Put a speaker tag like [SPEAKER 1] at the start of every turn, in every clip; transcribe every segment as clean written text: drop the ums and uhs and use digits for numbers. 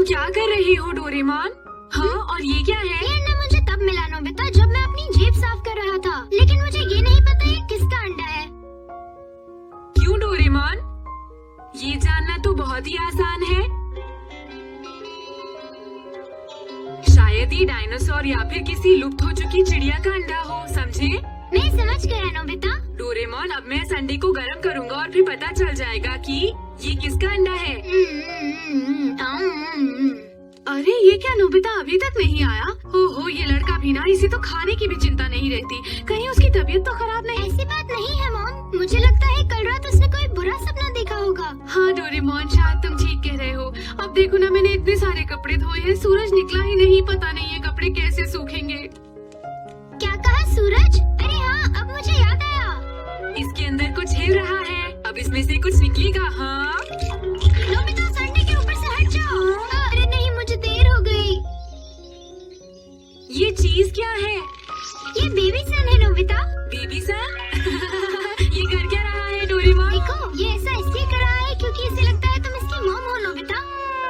[SPEAKER 1] क्या कर रही हो डोरेमोन? हाँ, और ये क्या है?
[SPEAKER 2] ये अंडा मुझे तब मिला नोबिता जब मैं अपनी जेब साफ कर रहा था, लेकिन मुझे ये नहीं पता ये किसका अंडा है।
[SPEAKER 1] क्यों डोरेमोन? ये जानना तो बहुत ही आसान है। शायद ये डायनासोर या फिर किसी लुप्त हो चुकी चिड़िया का अंडा हो, समझे?
[SPEAKER 2] मैं समझ गया नोबिता।
[SPEAKER 1] डोरेमोन, अब मैं इस अंडे को गर्म करूँगा और फिर पता चल जाएगा कि ये किसका अंडा है। अरे ये क्या नोबिता अभी तक नहीं आया? हो ये लड़का भी ना, इसे तो खाने की भी चिंता नहीं रहती। कहीं उसकी तबीयत तो खराब नहीं?
[SPEAKER 2] ऐसी बात नहीं है मॉम, मुझे लगता है कल रात उसने कोई बुरा सपना देखा होगा।
[SPEAKER 1] हाँ डोरेमोन, शायद तुम ठीक कह रहे हो। अब देखो ना, मैंने इतने सारे कपड़े धोए हैं, सूरज निकला ही नहीं, पता नहीं ये कपड़े कैसे सूखेंगे।
[SPEAKER 2] क्या कहा सूरज? अरे हाँ, अब मुझे याद आया।
[SPEAKER 1] इसके अंदर कुछ हिल रहा है, अब इसमें से कुछ निकलेगा। हाँ
[SPEAKER 2] नोबिता, संडे के ऊपर से हट जाओ। अरे नहीं, मुझे देर हो गई।
[SPEAKER 1] ये चीज क्या है?
[SPEAKER 2] ये बेबी सन है नोबिता।
[SPEAKER 1] बेबी सन? ये कर क्या रहा है डोरेमोन?
[SPEAKER 2] देखो, ये ऐसा इसलिए कर रहा है क्योंकि इसे लगता है तुम इसकी मॉम हो नोबिता।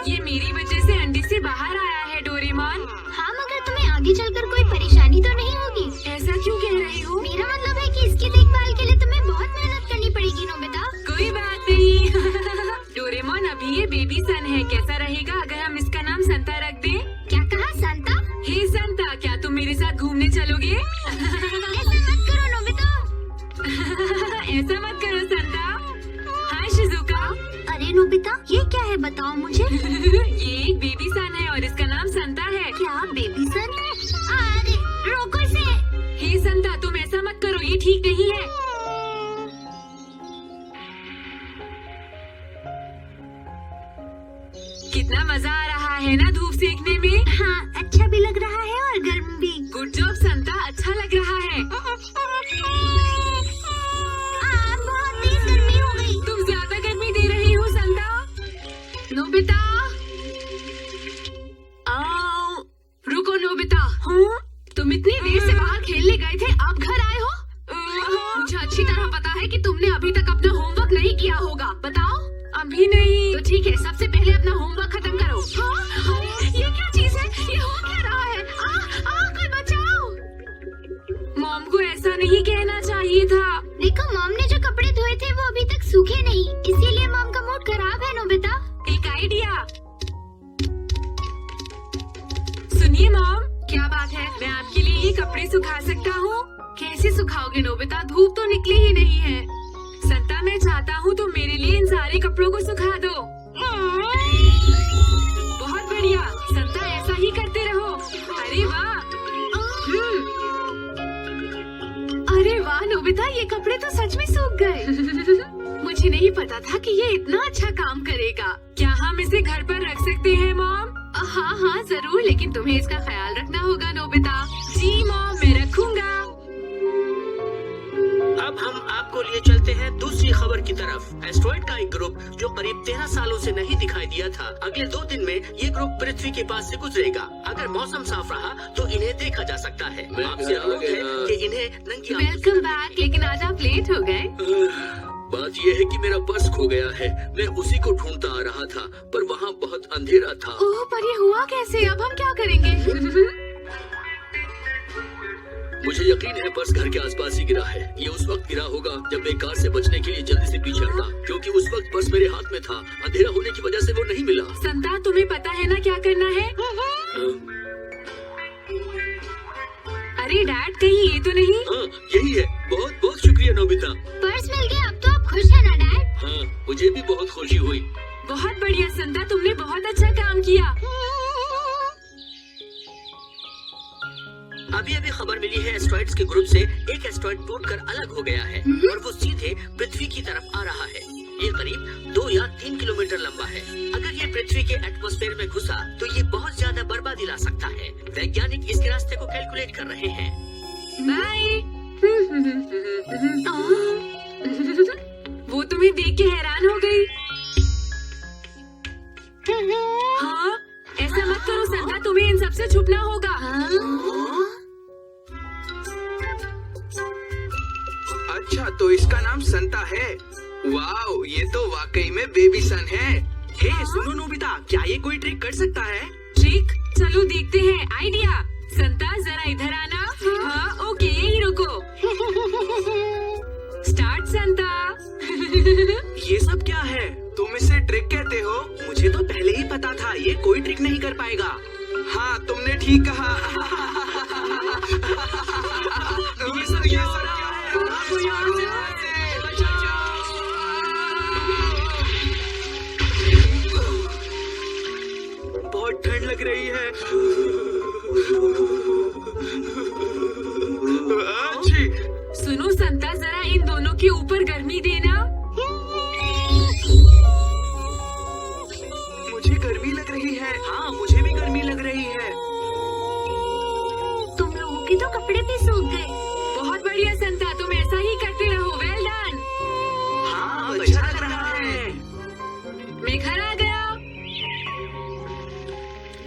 [SPEAKER 1] ये मेरी वजह से अंडे से बाहर आया है डोरेमोन।
[SPEAKER 2] हाँ, मगर तुम्हें आगे चलकर कोई परेशानी तो नहीं होगी?
[SPEAKER 1] ऐसा क्यों कह रही हो?
[SPEAKER 2] मेरा मतलब है कि इसकी देखभाल के लिए तुम्हें बहुत मेहनत करनी पड़ेगी नोबिता।
[SPEAKER 1] कोई बात नहीं। डोरेमोन, अभी ये बेबी सन है, कैसा रहेगा अगर हम इसका नाम संता रख दें?
[SPEAKER 2] क्या कहा संता?
[SPEAKER 1] हे संता, क्या तुम मेरे साथ घूमने चलोगे?
[SPEAKER 2] ऐसा मत करो नोबिता।
[SPEAKER 1] ऐसा मत करो संता। Hi Shizuka.
[SPEAKER 2] अरे नोबिता, ये क्या है बताओ मुझे।
[SPEAKER 1] ये एक बेबी सन है और इसका नाम संता है।
[SPEAKER 2] क्या बेबी सन? अरे रोको इसे।
[SPEAKER 1] हे संता, तुम ऐसा मत करो, ये ठीक नहीं है। कितना मजा आ रहा है ना धूप सेकने में?
[SPEAKER 2] हाँ, अच्छा भी लग रहा है और गर्म भी।
[SPEAKER 1] गुड जॉब संता, अच्छा लग रहा है।
[SPEAKER 2] बहुत तेज गर्मी हो गई।
[SPEAKER 1] तुम ज्यादा गर्मी दे रही हो संता। नोबिता, आओ। रुको नोबिता। तुम इतनी देर से बाहर खेलने गए थे, अब घर आए हो? मुझे अच्छी तरह पता है कि तुमने अभी तक अपना होमवर्क नहीं किया होगा। बताओ। अभी नहीं। तो ठीक है, सबसे पहले अपना होमवर्क खत्म करो। ये क्या चीज है? ये हो क्या रहा है? कोई बचाओ। मॉम को ऐसा नहीं कहना चाहिए था।
[SPEAKER 2] देखो, मॉम ने जो कपड़े धोए थे वो अभी तक सूखे नहीं, इसीलिए मॉम का मूड खराब है नोबिता।
[SPEAKER 1] एक आइडिया। सुनिए मॉम, क्या बात है, मैं आपके लिए ये कपड़े सुखा सकता हूँ। कैसे सुखाओगे नोबिता? धूप तो निकली ही नहीं है। संता, मैं चाहता हूँ तुम मेरे लिए इन सारे कपड़ों को सुखा दो। बहुत बढ़िया संता, ऐसा ही करते रहो। अरे वाह। अरे वाह नोबिता, ये कपड़े तो सच में सूख गए। मुझे नहीं पता था कि ये इतना अच्छा काम करेगा। क्या हम इसे घर पर रख सकते हैं मॉम? हाँ जरूर, लेकिन तुम्हें इसका ख्याल रखना होगा नोबिता। जी मॉम, मैं रखूंगा।
[SPEAKER 3] अब हम आपको लिए चलते हैं दूसरी खबर की तरफ। एस्ट्रॉइड का एक ग्रुप जो करीब 13 सालों से नहीं दिखाई दिया था, अगले 2 दिन में ये ग्रुप पृथ्वी के पास से गुजरेगा। अगर मौसम साफ रहा तो इन्हें देखा जा सकता है। आपसे अनुरोध है कि इन्हें नंगी आंखों से
[SPEAKER 1] वेलकम बैक, लेकिन आज आप लेट हो गए।
[SPEAKER 4] बात यह है कि मेरा पर्स खो गया है। मैं उसी को ढूंढता आ रहा था, पर वहाँ बहुत अंधेरा था।
[SPEAKER 1] ओह, पर ये हुआ कैसे? अब हम क्या करेंगे?
[SPEAKER 4] मुझे यकीन है पर्स घर के आसपास ही गिरा है। ये उस वक्त गिरा होगा जब मैं कार से बचने के लिए जल्दी से पीछे हटा, क्योंकि उस वक्त पर्स मेरे हाथ में था। अंधेरा होने की वजह से वो नहीं मिला।
[SPEAKER 1] संता, तुम्हें पता है ना क्या करना है? अरे डैड, कहीं ये तो नहीं?
[SPEAKER 4] हाँ, यही है। बहुत बहुत शुक्रिया नोबिता।
[SPEAKER 2] पर्स मिल गया, अब तो आप खुश है ना डैड?
[SPEAKER 4] हाँ, मुझे भी बहुत खुशी हुई।
[SPEAKER 1] बहुत बढ़िया संता, तुमने बहुत अच्छा काम किया।
[SPEAKER 3] अभी अभी खबर मिली है एस्ट्रॉइड्स के ग्रुप से एक एस्ट्रॉइड टूटकर अलग हो गया है और वो सीधे पृथ्वी की तरफ आ रहा है। ये करीब 2 या 3 किलोमीटर लंबा है। अगर ये पृथ्वी के एटमॉस्फेयर में घुसा तो ये बहुत ज्यादा बर्बादी ला सकता है। वैज्ञानिक इसके रास्ते को कैलकुलेट कर रहे हैं।
[SPEAKER 1] बाय। वो तुम्हें देख के हैरान हो गई। हाँ, ऐसा मत करो संता, तुम्हें इन सबसे छुपना होगा।
[SPEAKER 5] अच्छा, तो इसका नाम संता है। वाओ, ये तो वाकई में बेबी सन है। हे सुनो नोबिता, क्या ये कोई ट्रिक कर सकता है?
[SPEAKER 1] ट्रिक? चलो देखते हैं। आइडिया। संता जरा इधर आना। हाँ ओके, यही रुको। स्टार्ट संता।
[SPEAKER 5] ये सब क्या है? तुम इसे ट्रिक कहते हो? मुझे तो पहले ही पता था ये कोई ट्रिक नहीं कर पाएगा। हाँ, तुमने ठीक कहा। ये सब क्या है? भागो यहाँ से, बचाओ। बहुत ठंड लग रही है। अच्छी।
[SPEAKER 1] सुनो संता, जरा इन दोनों के ऊपर गर्मी देना।
[SPEAKER 5] मुझे गर्मी लग रही है। हाँ, मुझे भी गर्मी लग रही है।
[SPEAKER 2] तुम लोगों के तो कपड़े भी सूख गए।
[SPEAKER 1] बहुत बढ़िया संता, तुम ऐसा ही करते रहो। Well done.
[SPEAKER 5] हाँ, अच्छा लग रहा है।
[SPEAKER 1] मैं घर आ गया।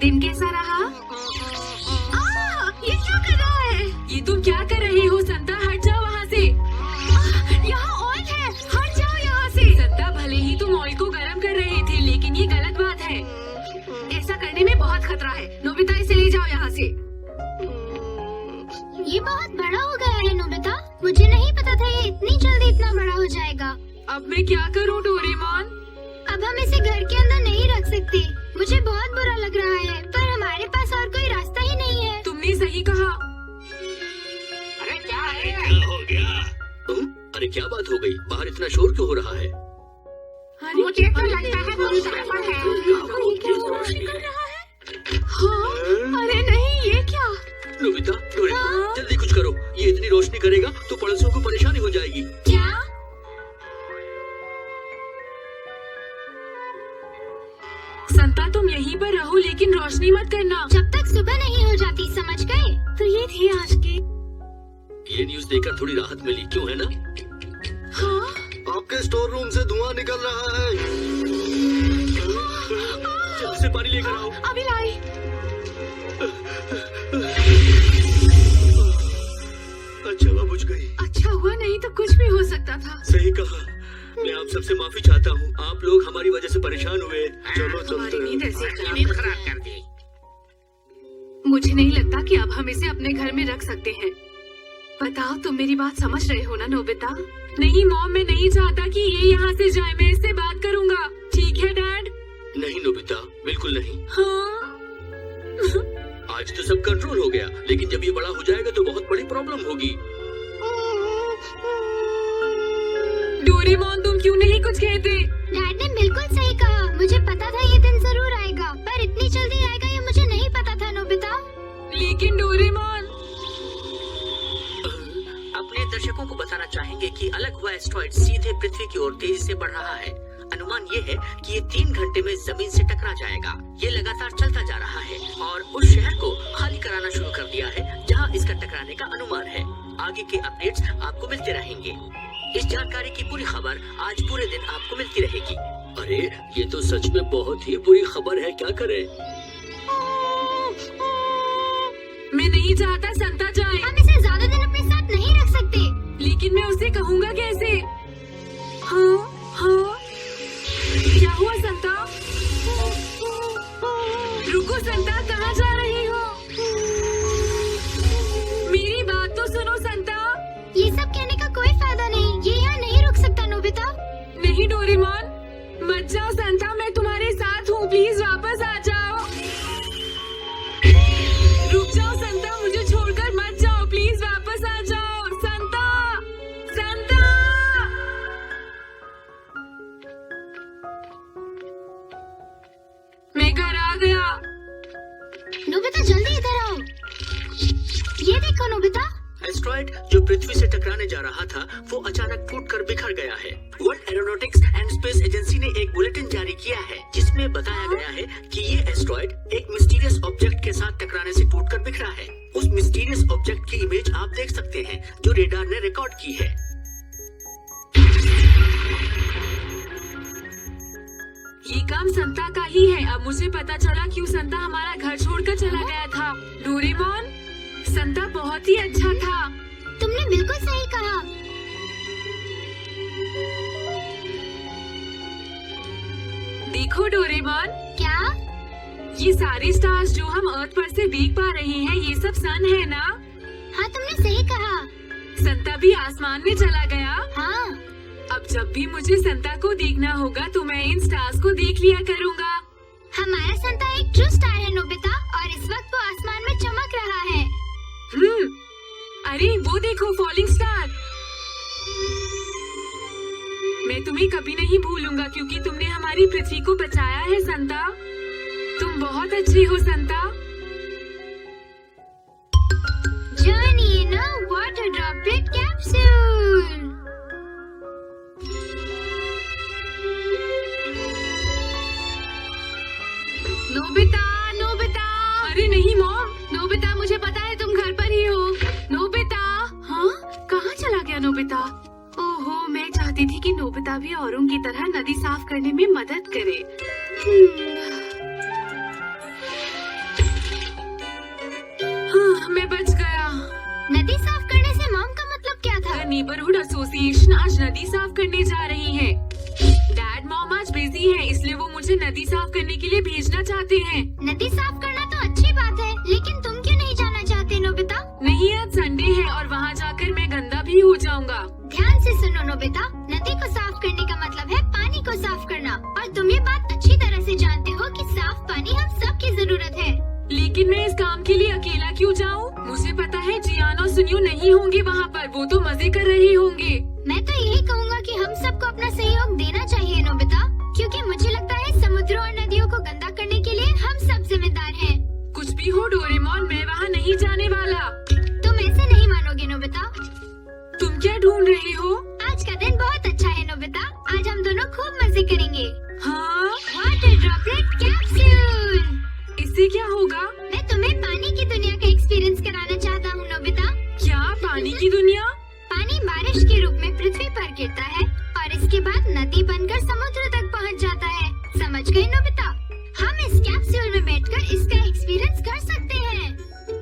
[SPEAKER 1] दिन कैसा रहा?
[SPEAKER 2] ये क्या कर रहा है?
[SPEAKER 1] ये तुम क्या कर रहे हो संता? हट जाओ वहाँ से।
[SPEAKER 2] यहाँ ऑयल है, हट जाओ यहाँ से।
[SPEAKER 1] संता, भले ही तुम ऑयल को गर्म कर रहे थे, लेकिन ये गलत बात है।
[SPEAKER 2] ऐसा करने में बहुत खतरा है। नोबिता, इसे ले जाओ यहाँ से। ये बहुत बड़ा हो गया है नोबिता। मुझे नहीं पता था ये इतनी जल्दी इतना बड़ा हो जाएगा।
[SPEAKER 1] अब मैं क्या करूँ डोरेमोन?
[SPEAKER 2] अब हम इसे घर के अंदर नहीं रख सकते। मुझे बहुत बुरा लग रहा है, पर हमारे पास और कोई रास्ता ही नहीं है।
[SPEAKER 1] तुमने सही कहा।
[SPEAKER 5] अरे क्या है?
[SPEAKER 4] क्या हो गया? अरे क्या बात हो गई? बाहर इतना शोर क्यों हो रहा है?
[SPEAKER 2] मुझे तो लगता है कोई गड़बड़ है।
[SPEAKER 1] हाँ? अरे नहीं, ये क्या?
[SPEAKER 4] नोबिता, डोरेमोन, जल्दी कुछ करो। ये इतनी रोशनी करेगा तो पड़ोसियों को परेशानी हो जाएगी।
[SPEAKER 2] क्या?
[SPEAKER 1] संता, तुम यहीं पर रहो, लेकिन रोशनी मत करना।
[SPEAKER 2] जब तक सुबह नहीं हो जाती, समझ गए?
[SPEAKER 1] तो ये थी आज की।
[SPEAKER 4] ये न्यूज़ देखकर थोड़ी राहत मिली, क्यों है ना?
[SPEAKER 1] हाँ?
[SPEAKER 4] आपके स्टोर रूम से धुआं निकल रहा है। जल्दी से पानी लेकर आओ।
[SPEAKER 1] अभी लाई।
[SPEAKER 4] अच्छा हुआ बुझ गई।
[SPEAKER 1] अच्छा हुआ, नहीं तो कुछ भी हो सकता था।
[SPEAKER 4] सही कहा। मैं आप सबसे माफी चाहता हूँ। आप लोग हमारी वजह से परेशान हुए। चलो चलते
[SPEAKER 1] हमारी नींद
[SPEAKER 4] हैं।
[SPEAKER 1] ऐसे
[SPEAKER 3] नींद खराब कर दी।
[SPEAKER 1] मुझे नहीं लगता कि अब हम इसे अपने घर में रख सकते हैं। बताओ, तुम मेरी बात समझ रहे हो ना नोबिता? नहीं मॉम, मैं नहीं चाहता कि ये यहाँ से जाए। मैं इससे बात करूँगा। ठीक है डैड?
[SPEAKER 4] नहीं नोबिता, बिल्कुल नहीं।
[SPEAKER 1] हाँ?
[SPEAKER 4] आज तो सब कंट्रोल हो गया, लेकिन जब ये बड़ा हो जाएगा तो बहुत बड़ी प्रॉब्लम होगी।
[SPEAKER 1] डोरेमोन, तुम क्यों नहीं कुछ कहते?
[SPEAKER 2] डैड ने बिल्कुल सही कहा। मुझे पता था ये दिन जरूर आएगा, पर इतनी जल्दी आएगा ये मुझे नहीं पता था नोबिता।
[SPEAKER 1] लेकिन डोरेमोन।
[SPEAKER 3] अपने दर्शकों को बताना चाहेंगे कि अलग हुआ एस्ट्रॉइड सीधे पृथ्वी की ओर तेजी से बढ़ रहा है। अनुमान ये है कि ये 3 घंटे में जमीन से टकरा जाएगा। ये लगातार चलता जा रहा है और उस शहर को खाली कराना शुरू कर दिया है जहां इसका टकराने का अनुमान है। आगे के अपडेट्स आपको मिलते रहेंगे। इस जानकारी की पूरी खबर आज पूरे दिन आपको मिलती रहेगी।
[SPEAKER 4] अरे ये तो सच में बहुत ही बुरी खबर है, क्या करें?
[SPEAKER 1] मैं नहीं चाहता संता जाए।
[SPEAKER 2] हम इसे ज्यादा दिन अपने साथ नहीं रख सकते।
[SPEAKER 1] लेकिन मैं उसे कहूँगा कैसे? हाँ हाँ, क्या हुआ संता? रुको संता, कहाँ जा रही हो? मेरी बात तो सुनो संता।
[SPEAKER 2] ये सब कहने का कोई फायदा नहीं। ये यहाँ नहीं रुक सकता नोबिता।
[SPEAKER 1] नहीं डोरेमोन, मत जाओ संता, मैं तुम्हारे साथ हूँ। प्लीज वापस आ जाओ। रुक जाओ संता, मुझे छोड़कर मत जाओ। प्लीज वापस आ जाओ संता। संता! मैं घर आ गया।
[SPEAKER 2] नोबिता जल्दी इधर आओ। ये देखो नोबिता।
[SPEAKER 3] एस्ट्रॉइड जो पृथ्वी से टकराने जा रहा था वो अचानक फूटकर बिखर गया है। World aeronautics and space agency ने एक बुलेटिन जारी किया है जिसमें बताया गया है कि ये एस्ट्रॉइड एक मिस्टीरियस ऑब्जेक्ट के साथ टकराने से टूटकर बिखरा है। उस मिस्टीरियस ऑब्जेक्ट की इमेज आप देख सकते हैं जो रेडार ने रिकॉर्ड की है।
[SPEAKER 1] ये काम संता का ही है। अब मुझे पता चला क्यों संता हमारा घर छोड़कर चला गया था। डोरेमोन, संता बहुत ही अच्छा था।
[SPEAKER 2] तुमने बिल्कुल सही कहा।
[SPEAKER 1] देखो देखो डोरेमोन,
[SPEAKER 2] क्या?
[SPEAKER 1] ये सारे स्टार्स जो हम अर्थ पर से देख पा रहे हैं, ये सब सन है ना?
[SPEAKER 2] हाँ, तुमने सही कहा।
[SPEAKER 1] संता भी आसमान में चला गया।
[SPEAKER 2] हाँ,
[SPEAKER 1] अब जब भी मुझे संता को देखना होगा तो मैं इन स्टार्स को देख लिया करूँगा।
[SPEAKER 2] हमारा संता एक ट्रू स्टार है नोबिता, और इस वक्त वो आसमान में चमक रहा है।
[SPEAKER 1] अरे वो देखो, फॉलिंग स्टार। मैं तुम्हें कभी नहीं भूलूंगा क्योंकि तुमने हमारी पृथ्वी को बचाया है संता। तुम बहुत अच्छे हो Santa.
[SPEAKER 2] Journey in a water droplet capsule.
[SPEAKER 1] Nobita, Nobita. अरे नहीं मॉम, नोबिता मुझे पता है तुम घर पर ही हो। नोबिता। हाँ, कहाँ चला गया नोबिता? ओहो, मैं चाहती थी कि नोबिता भी औरों की तरह नदी साफ करने में मदद करे। हाँ, मैं बच गया।
[SPEAKER 2] नदी साफ करने से मॉम का मतलब क्या था?
[SPEAKER 1] नेबरहुड एसोसिएशन आज नदी साफ करने जा रही है। डैड मॉम आज बिजी है, इसलिए वो मुझे नदी साफ करने के लिए भेजना चाहते हैं।
[SPEAKER 2] नदी साफ करना तो अच्छी बात है, लेकिन तुम क्यों नहीं जाना चाहते नोबिता?
[SPEAKER 1] नहीं, आज संडे है और वहाँ जाकर मैं गंदा भी हो जाऊंगा।
[SPEAKER 2] ध्यान से सुनो नोबिता, नदी को साफ करने का मतलब है पानी को साफ करना, और तुम ये बात अच्छी तरह से जानते हो कि साफ पानी हम सब की जरूरत है।
[SPEAKER 1] लेकिन मैं इस काम के लिए अकेला क्यों जाऊँ? मुझे पता है जियान और सुनियो नहीं होंगे वहाँ पर, वो तो मजे कर रहे होंगे।
[SPEAKER 2] मैं तो यही कहूँगा कि हम सबको अपना सहयोग देना चाहिए नोबिता, क्योंकि मुझे लगता है समुद्रों और नदियों को गंदा करने के लिए हम सब जिम्मेदार हैं।
[SPEAKER 1] कुछ भी हो डोरेमोन, मैं वहाँ नहीं जाने वाला।
[SPEAKER 2] तुम ऐसे नहीं मानोगे नोबिता।
[SPEAKER 1] तुम क्या ढूंढ रहे हो?
[SPEAKER 2] आज का दिन बहुत अच्छा है नोबिता, आज हम दोनों खूब मजे करेंगे।
[SPEAKER 1] हाँ?
[SPEAKER 2] Water droplet capsule.
[SPEAKER 1] इससे क्या होगा?
[SPEAKER 2] मैं तुम्हें पानी की दुनिया का एक्सपीरियंस कराना चाहता हूँ नोबिता।
[SPEAKER 1] क्या पानी की दुनिया?
[SPEAKER 2] पानी बारिश के रूप में पृथ्वी पर गिरता है और इसके बाद नदी बनकर समुद्र तक पहुँच जाता है। समझ गए नोबिता? हम इस कैप्सूल में बैठकर इसका एक्सपीरियंस कर सकते हैं।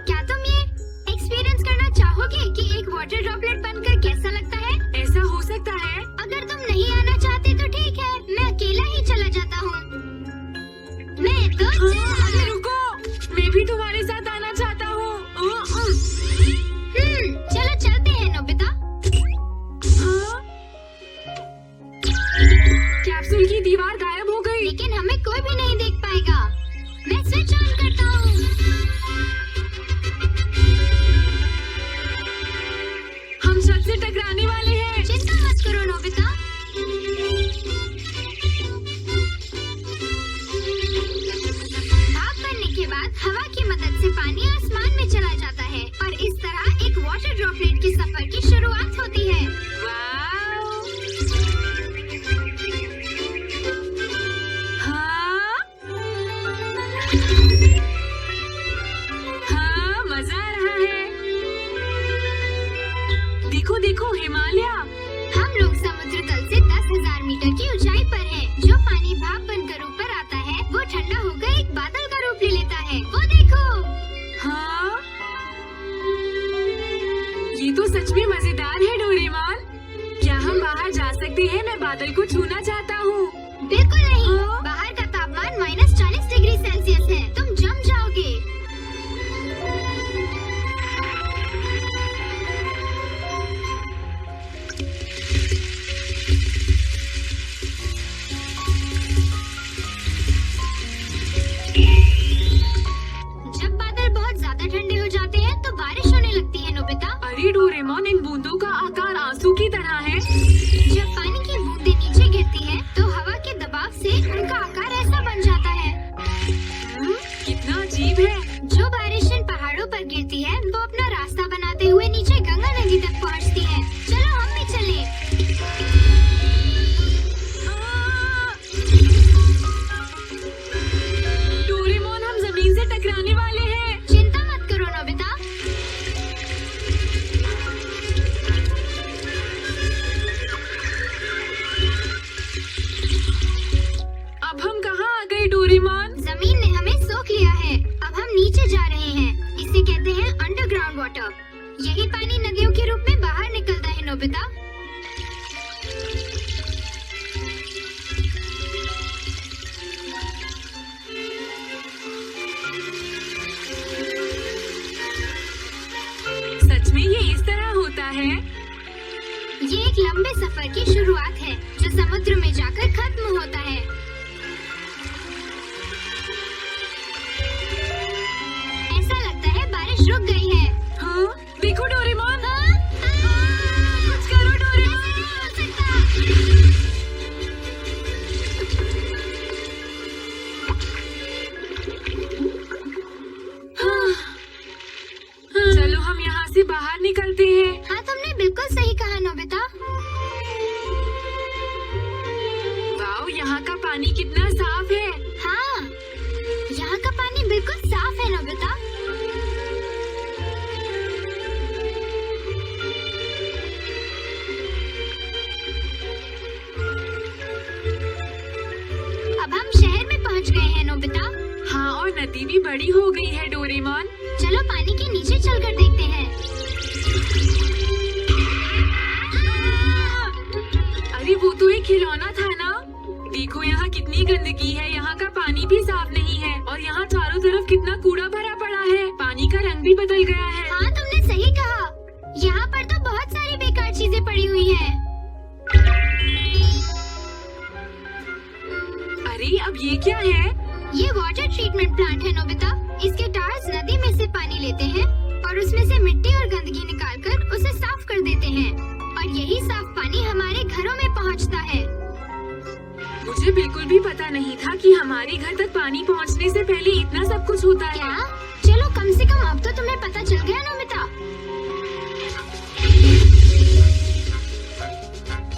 [SPEAKER 2] क्या तुम ये एक्सपीरियंस करना चाहोगे कि एक वाटर ड्रॉपलेट बनकर कैसा लगता है?
[SPEAKER 1] ऐसा हो सकता है?
[SPEAKER 2] अगर तुम नहीं आना चाहते तो ठीक है, मैं अकेला ही चला जाता हूँ। मैं तो
[SPEAKER 1] हाँ, रुको, मैं भी तुम्हारे साथ आना चाहता हूँ।
[SPEAKER 2] चलो चलते हैं नोबिता।
[SPEAKER 1] हाँ? कैप्सूल की दीवार गायब हो गई।
[SPEAKER 2] लेकिन हमें कोई भी नहीं देख पाएगा। मैं स्विच ऑन करता हूँ।
[SPEAKER 1] हम छत से टकराने वाले हैं।
[SPEAKER 2] चिंता मत करो नोबिता। भाप बनने के बाद हवा की मदद से पानी आसमान में चला जाता है और इस तरह एक वाटर ड्रॉपलेट के सफर की शुरुआत होती है।
[SPEAKER 1] वाव! हाँ? हाँ, मजा आ रहा है। देखो देखो, हिमालय।
[SPEAKER 2] हम लोग समुद्र तल से 10,000 मीटर की ऊंचाई पर हैं। जो पानी भाप बनकर ऊपर आता है वो ठंडा होकर एक बादल का रूप ले लेता है। वो देखो।
[SPEAKER 1] हाँ? ये तो सच में मजेदार है डोरेमोन। क्या हम बाहर जा सकते हैं? मैं बादल को छूना चाहता हूँ।
[SPEAKER 2] बिल्कुल नहीं।
[SPEAKER 1] हाँ?
[SPEAKER 2] बाहर का तापमान -40 डिग्री सेल्सियस है, तुम जम जाओगे। जब बादल बहुत ज्यादा ठंडे हो जाते हैं तो बारिश होने लगती है नोबिता।
[SPEAKER 1] अरे डोरेमोन, इन बूंदों का आकार आंसू की तरह है।
[SPEAKER 2] जब पानी की बूंदें नीचे गिरती हैं, तो हवा के दबाव से उनका आकार ऐसा बन जाता है।
[SPEAKER 1] कितना अजीब है।
[SPEAKER 2] जो बारिश इन पहाड़ों पर गिरती है वो अपना रास्ता बनाते हुए नीचे गंगा नदी तक पहुंचती है। चलो हम भी चलें।
[SPEAKER 1] डोरेमोन, हम जमीन से टकराने वाले हैं।
[SPEAKER 2] चिंता मत करो नोबिता।
[SPEAKER 1] अब हम कहाँ आ गए डोरेमोन?
[SPEAKER 2] जमीन ने हमें सोख लिया है। अब हम नीचे जा रहे हैं। इसे कहते हैं अंडरग्राउंड वाटर। यही पानी नदियों के रूप में बाहर निकलता है नोबिता।
[SPEAKER 1] है?
[SPEAKER 2] ये एक लंबे सफर की शुरुआत है जो समुद्र में जाकर खत्म होता है। ऐसा लगता है बारिश रुक गई है।
[SPEAKER 1] हाँ, देखो डोरेमोन।
[SPEAKER 2] कुछ करो डोरेमोन।
[SPEAKER 1] चलो हम यहाँ से बाहर निकलते हैं।
[SPEAKER 2] हाँ, तुमने बिल्कुल सही कहा नोबिता।
[SPEAKER 1] वाओ, यहाँ का पानी कितना साफ है।
[SPEAKER 2] हाँ, यहाँ का पानी बिल्कुल साफ है नोबिता। अब हम शहर में पहुँच गए हैं नोबिता।
[SPEAKER 1] हाँ, और नदी भी बड़ी हो गई है डोरेमोन।
[SPEAKER 2] चलो पानी के नीचे चलकर देखते हैं।
[SPEAKER 1] अरे वो तो एक खिलौना था ना। देखो यहाँ कितनी गंदगी है, यहाँ का पानी भी साफ नहीं है और यहाँ चारों तरफ कितना कूड़ा भरा पड़ा है। पानी का रंग भी बदल गया है।
[SPEAKER 2] हाँ, तुमने सही कहा। यहाँ पर तो बहुत सारी बेकार चीजें पड़ी हुई हैं।
[SPEAKER 1] अरे अब ये क्या है?
[SPEAKER 2] ये वाटर ट्रीटमेंट प्लांट है नोबिता। इसके टायर्स नदी में से पानी लेते हैं और उसमें से मिट्टी और गंदगी निकालकर उसे साफ कर देते हैं और यही साफ पानी हमारे घरों में पहुंचता है।
[SPEAKER 1] मुझे बिल्कुल भी पता नहीं था कि हमारे घर तक पानी पहुंचने से पहले इतना सब कुछ होता है।
[SPEAKER 2] क्या? चलो कम से कम अब तो तुम्हें पता चल गया नोबिता।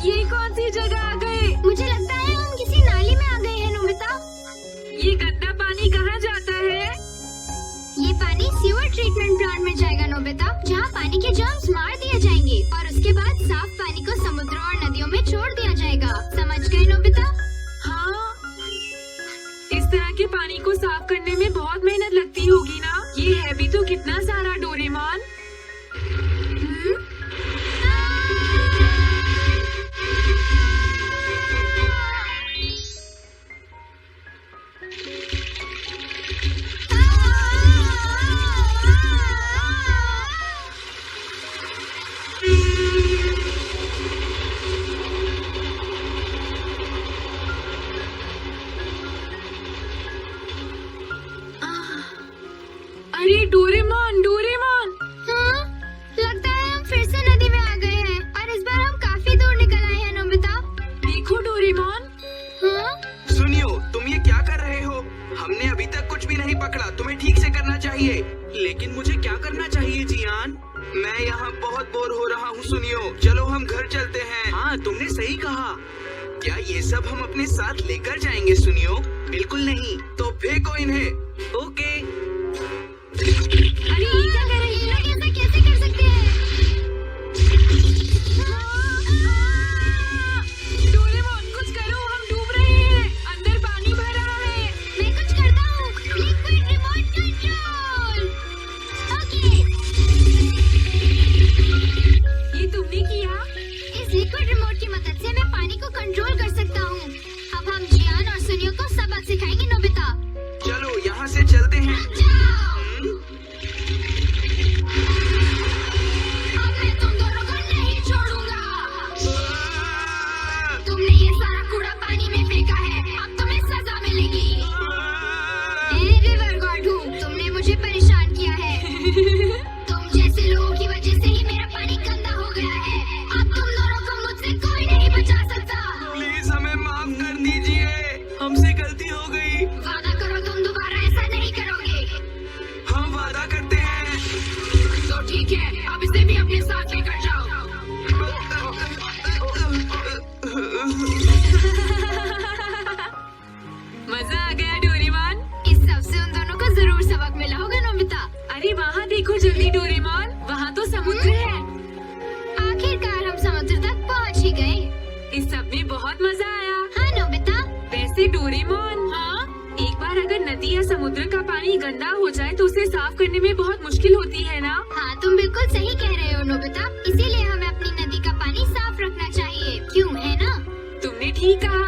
[SPEAKER 1] ये कौन सी जगह आ गए?
[SPEAKER 2] मुझे लगता है हम किसी नाली में आ गए हैं नोबिता।
[SPEAKER 1] ये गंदा पानी कहाँ जाता है?
[SPEAKER 2] ये पानी सीवर ट्रीटमेंट प्लांट में जाएगा नोबिता, जहाँ पानी के जर्म्स मार दिए जाएंगे और उसके बाद साफ पानी को समुद्रों और नदियों में छोड़ दिया जाएगा। समझ गए नोबिता?
[SPEAKER 1] हाँ, इस तरह के पानी को साफ करने में बहुत मेहनत लगती होगी ना। ये है भी तो कितना सारा डोरेमोन। अरे डोरेमोन, डोरेमोन।
[SPEAKER 2] हाँ, लगता है हम फिर से नदी में आ गए हैं और इस बार हम काफी दूर निकल आए हैं नोबिता।
[SPEAKER 1] देखो डोरेमोन।
[SPEAKER 2] हाँ?
[SPEAKER 5] सुनियो, तुम ये क्या कर रहे हो? हमने अभी तक कुछ भी नहीं पकड़ा। तुम्हें ठीक से करना चाहिए। लेकिन मुझे क्या करना चाहिए जियान? मैं यहाँ बहुत बोर हो रहा हूँ। सुनियो, चलो हम घर चलते हैं। हाँ, तुमने सही कहा। क्या ये सब हम अपने साथ लेकर जाएंगे? सुनियो, बिल्कुल नहीं। तो फेंको इन्हें। ओके।
[SPEAKER 1] अरे ये क्या कर रही है?
[SPEAKER 2] ऐसा कैसे कर सकते हैं?
[SPEAKER 1] डोरेमोन कुछ करो, हम डूब रहे हैं। अंदर पानी भर रहा है।
[SPEAKER 2] मैं कुछ करता हूँ। Liquid remote control. ओके।
[SPEAKER 1] ये तुमने किया?
[SPEAKER 2] इस लिक्विड रिमोट की मदद से मैं पानी को कंट्रोल कर सकता हूँ। अब हम जियान और सुनियो को सबक सिखाएंगे नोबिता।
[SPEAKER 5] चलो यहाँ से चलते हैं।
[SPEAKER 2] अब मैं तुम दोनों को नहीं छोड़ूंगा। तुमने ये सारा कूड़ा पानी में फेंका है, अब तुम्हें सजा मिलेगी। मैं रिवर गॉड हूँ, तुमने मुझे परेशान किया है। तुम जैसे लोगों की वजह से ही मेरा पानी गंदा हो गया है। अब तुम दोनों को मुझसे कोई नहीं बचा सकता।
[SPEAKER 5] प्लीज हमें माफ कर दीजिए, हमसे गलती हो गई।
[SPEAKER 2] वादा करो तुम दोबारा ऐसा नहीं करोगे।
[SPEAKER 5] हम वादा करते हैं।
[SPEAKER 1] तो ठीक है, अब इसे भी अपने साथ लेकर जाओ। मजा आ गया डोरेमोन।
[SPEAKER 2] इस सब से उन दोनों को जरूर सबक मिला होगा नोबिता।
[SPEAKER 1] अरे वहाँ देखो जल्दी डोरेमोन, वहाँ तो समुद्र है।
[SPEAKER 2] आखिरकार हम समुद्र तक पहुँच ही गए।
[SPEAKER 1] इस सब में बहुत मजा आया।
[SPEAKER 2] हाँ नोबिता।
[SPEAKER 1] वैसे डोरेमोन, हाँ, एक बार अगर नदी या समुद्र का पानी गंदा हो जाए तो उसे साफ करने में बहुत मुश्किल होती है ना।
[SPEAKER 2] हाँ, तुम बिल्कुल सही कह रहे हो नोबिता। इसीलिए हमें अपनी नदी का पानी साफ रखना चाहिए, क्यों, है ना?
[SPEAKER 1] तुमने ठीक कहा।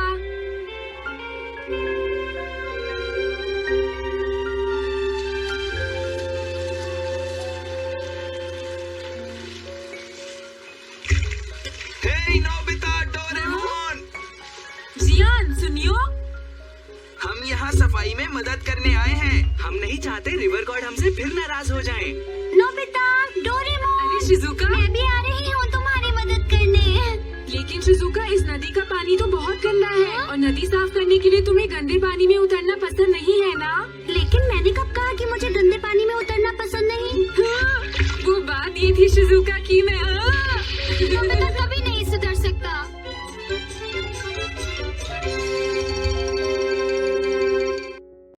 [SPEAKER 5] सफाई में मदद करने आए हैं। हम नहीं चाहते रिवर गॉड हमसे फिर नाराज हो जाएं।
[SPEAKER 2] नोबिता, डोरेमोन,
[SPEAKER 1] अरे शिजुका,
[SPEAKER 2] मैं भी आ रही हूँ तुम्हारी मदद करने।
[SPEAKER 1] लेकिन शिजुका इस नदी का पानी तो बहुत गंदा है और नदी साफ करने के लिए तुम्हें गंदे पानी में उतरना पसंद नहीं है ना?
[SPEAKER 2] लेकिन मैंने कब कहा कि मुझे गंदे पानी में उतरना पसंद नहीं?
[SPEAKER 1] वो बात ये थी शिजुका कि मैं